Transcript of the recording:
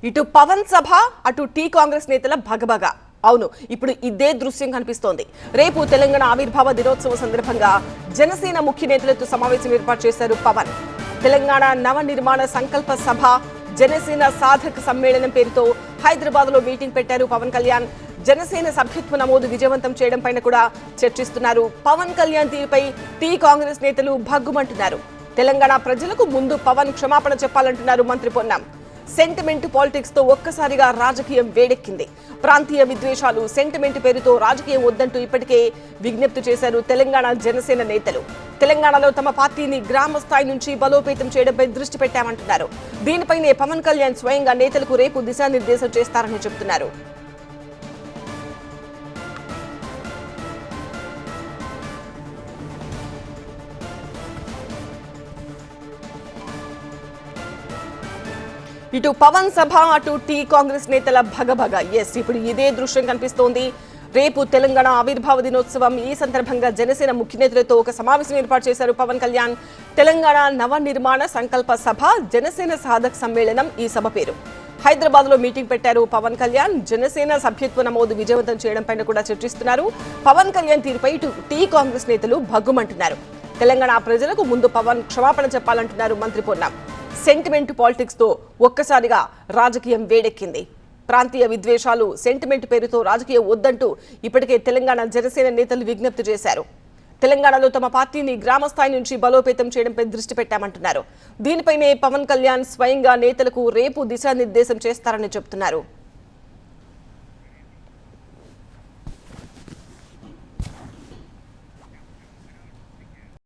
ఇటు పవన్ సభ అటు టీ కాంగ్రెస్ నేతల భగభగ. అవును, ఇప్పుడు ఇదే దృశ్యం కనిపిస్తోంది. రేపు తెలంగాణ ఆవిర్భావ దినోత్సవం సందర్భంగా జనసేన ముఖ్య నేతలతో సమావేశం ఏర్పాటు చేశారు పవన్. తెలంగాణ నవ నిర్మాణ సంకల్ప సభ జనసేన సాధక సమ్మేళనం పేరుతో హైదరాబాద్ లో మీటింగ్ పెట్టారు పవన్ కళ్యాణ్. జనసేన సభ్యత్వ నమోదు విజయవంతం చేయడం పైన కూడా చర్చిస్తున్నారు. పవన్ కళ్యాణ్ తీరుపై టీ కాంగ్రెస్ నేతలు భగ్గుమంటున్నారు. తెలంగాణ ప్రజలకు ముందు పవన్ క్షమాపణ చెప్పాలంటున్నారు మంత్రి పొన్నం. సెంటిమెంట్ పాలిటిక్స్ తో ఒక్కసారిగా రాజకీయం వేడెక్కింది. ప్రాంతీయ విద్వేషాలు, సెంటిమెంట్ పేరుతో రాజకీయం వద్దంటూ ఇప్పటికే విజ్ఞప్తి చేశారు తెలంగాణ జనసేన నేతలు. తెలంగాణలో తమ పార్టీని గ్రామ స్థాయి నుంచి బలోపేతం చేయడంపై దృష్టి పెట్టామంటున్నారు. దీనిపైనే పవన్ కళ్యాణ్ స్వయంగా నేతలకు రేపు దిశానిర్దేశం చేస్తారని చెబుతున్నారు. ఇటు పవన్ సభ అటు టీ కాంగ్రెస్ నేతల భగభగ. ఇప్పుడు ఇదే దృశ్యం కనిపిస్తోంది. రేపు తెలంగాణ ఆవిర్భావ దినోత్సవం. ఈ సందర్భంగా జనసేన ముఖ్య నేతలతో ఒక సమావేశం ఏర్పాటు చేశారు పవన్ కళ్యాణ్. తెలంగాణ నవ నిర్మాణ సంకల్ప సభ జనసేన సాధక సమ్మేళనం ఈ సభ పేరు. హైదరాబాద్ లో మీటింగ్ పెట్టారు పవన్ కళ్యాణ్. జనసేన సభ్యత్వ నమోదు విజయవంతం చేయడం పైన కూడా చర్చిస్తున్నారు. పవన్ కళ్యాణ్ తీరుపై ఇటు టీ కాంగ్రెస్ నేతలు భగ్గుమంటున్నారు. తెలంగాణ ప్రజలకు ముందు పవన్ క్షమాపణ చెప్పాలంటున్నారు మంత్రి పొన్నం. సెంటిమెంట్ పాలిటిక్స్ తో ఒక్కసారిగా రాజకీయం వేడెక్కింది. ప్రాంతీయ విద్వేషాలు, సెంటిమెంట్ పేరుతో రాజకీయం వద్దంటూ ఇప్పటికే తెలంగాణ జనసేన నేతలు విజ్ఞప్తి చేశారు. తెలంగాణలో తమ పార్టీని గ్రామ స్థాయి నుంచి బలోపేతం చేయడంపై దృష్టి పెట్టామంటున్నారు. దీనిపైనే పవన్ కళ్యాణ్ స్వయంగా నేతలకు రేపు దిశానిర్దేశం చేస్తారని చెబుతున్నారు.